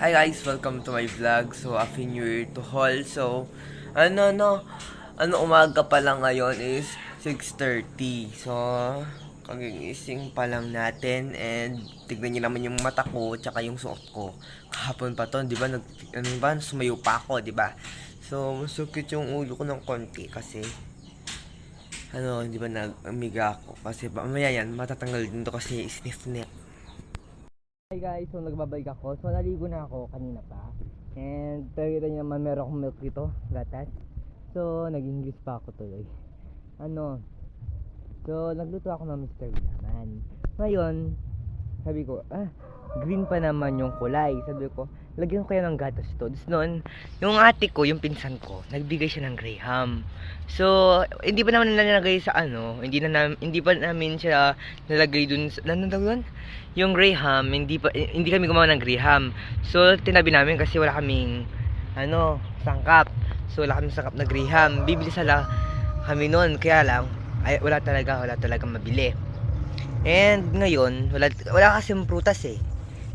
Hi guys, welcome to my vlog. So, Happy New Year to all. So, umaga pa lang ngayon is 6:30. So, kagigising pa lang natin and tignan niyo naman yung mata ko tsaka yung suot ko. Kahapon pa to, 'di ba? Sumayo pa ako, 'di ba? So, masukit yung ulo ko ng konti kasi hindi ba nag-amiga ako kasi mamaya yan matatanggal din to kasi sniff net. Hi guys, so nagbabalik ako. So naligo na ako kanina pa. And nakita niyo naman meron akong milk dito, gatas. So nag-English pa ako tuloy. So nagluto ako ng Mr. Laman. Ngayon, sabi ko, green pa naman yung kulay. Sabi ko, lagyan ko kaya ng gatas to. Tapos noon, yung ate ko, yung pinsan ko, nagbigay siya ng Graham. So, hindi pa naman nalagay sa hindi pa namin siya nalagay dun sa, yung Graham, hindi kami gumawa ng Graham. So, tinabi namin kasi wala kaming, sangkap. So, wala kaming sangkap na Graham. Bibili sala kami noon, kaya lang, wala talaga mabili. And ngayon, wala kasing prutas eh.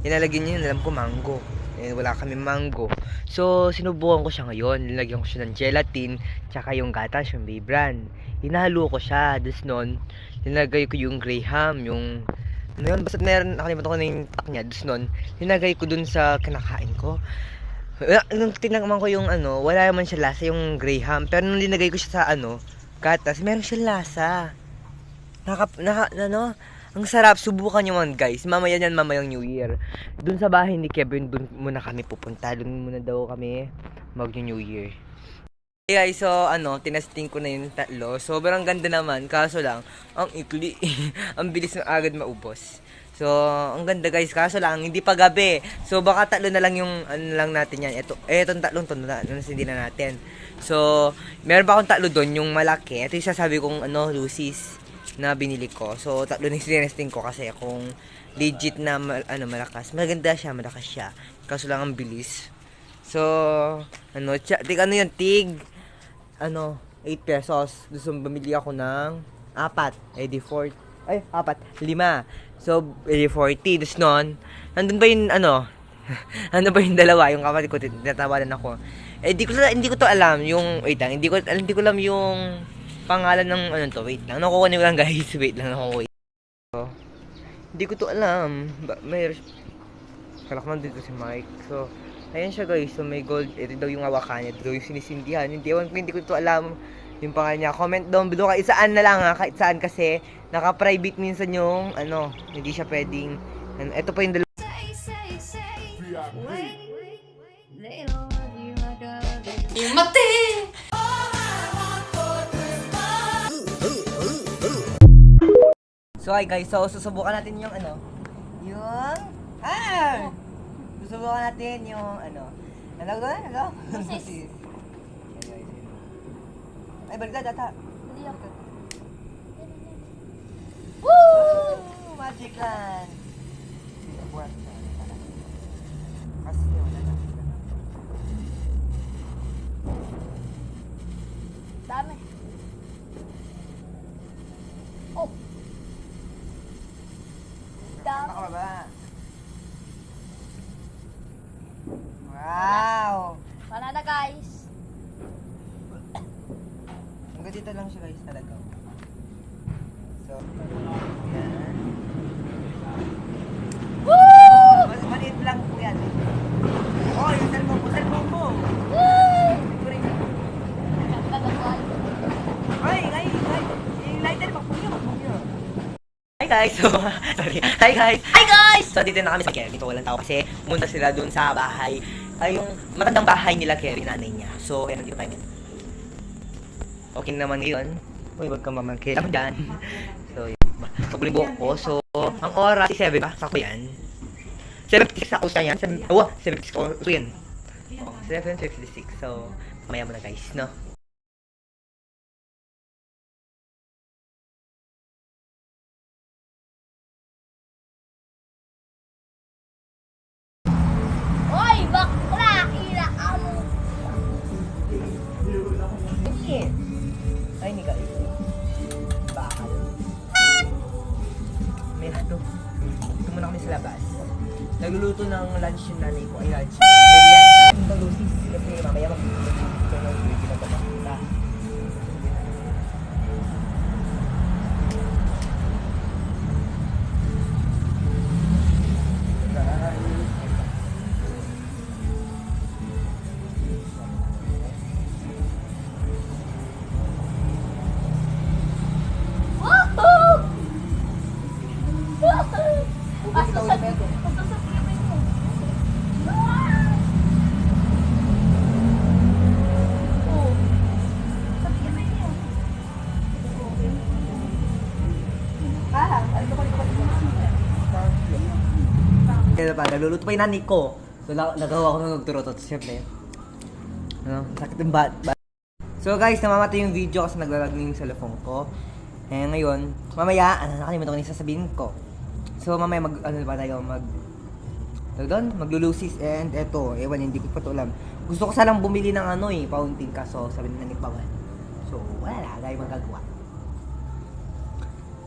Inalagyan niya, alam ko mango. And wala kami mango. So, sinubukan ko siya ngayon. Nilagyan ko siya ng gelatin, tsaka yung gatas, yung Bibran. Hinalo ko siya. Tapos noon, nilagay ko yung Graham, basta nakalimutan ko na yung tak niya. Tapos noon, nilagay ko dun sa kinakain ko. Nung tinagman ko yung wala naman siya lasa, yung Graham. Pero nung linagay ko siya sa gatas, meron siya lasa. Ang sarap, subukan nyo man guys. Mamayang New Year. Dun sa bahay ni Kevin, dun muna kami pupunta. Dun muna daw kami mag-New Year. Hey guys, so tinasting ko na yung tatlo. Sobrang ganda naman, kaso lang, ang ikli. Ang bilis ng agad maubos. So, ang ganda guys, kaso lang, hindi pa gabi. So, baka tatlo na lang yung lang natin yan. Etong tatlong to, hindi na natin. So, meron pa akong tatlo doon, yung malaki. Ito yung sasabi kong Lucy's na binili ko. So, tatlo na sinesting ko kasi kung legit na malakas. Maganda siya, malakas siya. Kaso lang ang bilis. So, tig 8 pesos. Gusto bumili ako ng 4. Eh di 4. 5. So, 40. Tapos nun, nandun ba yung ano ba yung dalawa? Yung kapatid ko, tinatawanan ako. Hindi ko to alam. Hindi ko alam yung pangalan ng wait lang. Nakukunin ko lang guys. Wait lang, wait. So, hindi ko to alam. Kalakman dito si Mike. So, ayan siya guys. So, may gold. Ito daw yung hawakan niya. Ito daw yung sinisindihan. Hindi ko to alam yung pangalan niya. Comment down below. Kahit saan na lang Kahit saan kasi naka-private minsan yung hindi siya pwedeng. Ito pa yung dalawa. Mati! So hi guys, so susubukan natin yung susubukan natin yung Sosis. Ay, balik data. Woo! Magic land. Buat. Kasi wala na. Dami. Oh. Dami. Nakababa. Wow! Wala na guys. Hanggang dito lang siya guys talaga. So, yan. Woo! Maliit lang po yan. Oh, yung cellphone mo. Woo! Ito rin. Ganda na guys. Ay! Yung lighter, magpungyo. Hi guys! So, sorry. Hi guys! Hi guys! So, dito na kami sa Kerry. Dito walang tao kasi pumunta sila dun sa bahay. Ay, yung matandang bahay nila Kerry, nanay niya. So, ayan, nandito tayo. Okay naman ngayon. Uy, wag kang mamangkil ako dyan. So, yun. Pagbulibo ko. So, ang oras is 7 ba? Sakto yan. 7:56 ako sa yan. 7:56 ko. So, yan. 7:56. So, mamaya mo na guys, no? Oy, bakla! Ila amo! Ay, ni guys. Bakal. May ito. Ito muna kami sa labas. Nagluluto ng lunch yung nanay ko. Ay, lunch. Merienda. Itong lusis. Kasi mamaya magluluto ng hindi na papakita. Woohoo! Pasok sa mo. Oh. Sa piyamin mo. Kaya pa, nagluluto pa yung nanay ko. So, nagawa ko nung nagturotot. Siyempre, ano, sakit yung So guys, namamatay yung video kasi naglalag na yung cellphone ko. Eh ngayon, mamaya, nakalimutan ko na yung sasabihin ko. So mamaya maglulusis and eto, ewan, hindi ko pa to alam. Gusto ko sanang bumili ng fountain kaso sabi na ni Pawan. So wala, gaya magagawa.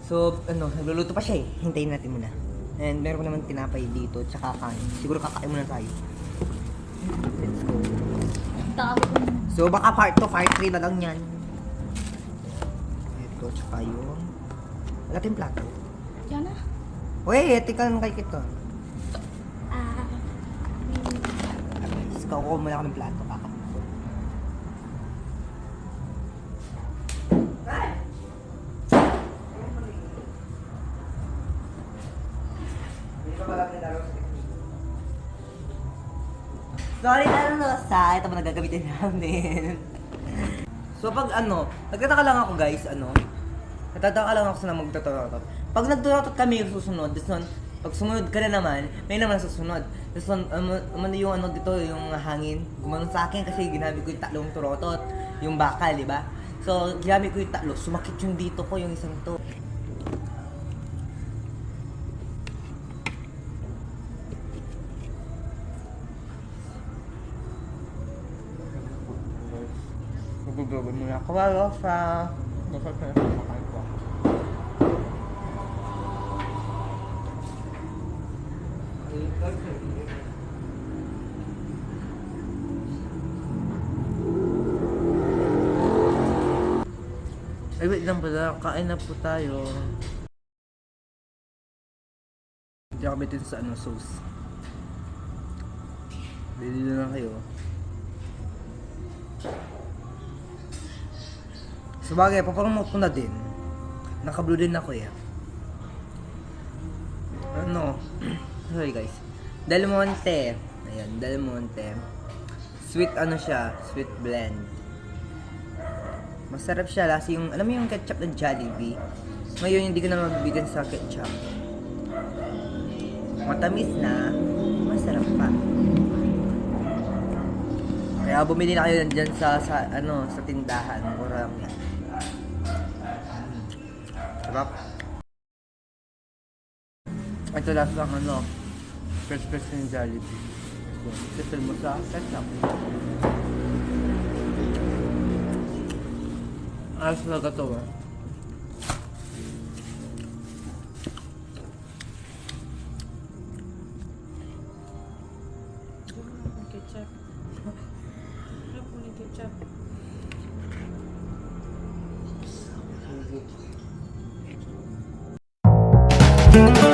So nagluluto pa siya eh, hintayin natin muna. And meron naman tinapay dito, tsaka kanin. Siguro kakain muna tayo. Let's go. So baka part 2, part 3 na lang yan. Ito, tsaka yung... Wala tayong plato. Yan na. Uy, tika lang kay Kito. Ah. Guys, kukuha muna ako ng plato. Kakapito. Sorry, Rosa. Ito mo nagagamitin namin. So pag nagtataka lang ako guys, nagtataka lang ako sa magtuturatot. Pag nagturatot kami yung susunod, pag sumunod ka na naman, may naman susunod. Tapos yung dito, yung hangin, gumanon sa akin kasi ginamit ko yung tatlong turotot, yung bakal, di ba? So ginamit ko yung tatlo, sumakit yung dito ko, yung isang to. Magugawin mo na ako sa makain ko. Ay, wait lang pala. Kain na po tayo. Hindi ako bitin sa sauce. Bili na lang kayo. Sabagay, papagamot ko na din. Naka-blue din ako eh. Sorry guys. Del Monte. Ayan, Del Monte. Sweet siya, sweet blend. Masarap siya, lasi yung, alam mo yung ketchup ng Jollibee? Ngayon hindi ko na mabibitin sa ketchup. Matamis na, masarap pa. Kaya bumili na kayo dyan sa tindahan, mura lang yan. Sarap. Ito last lang fresh yung Jollibee. So, settle mo sa ketchup. Ayos talaga to Ketchup. Harap mo ng ketchup. Thank you.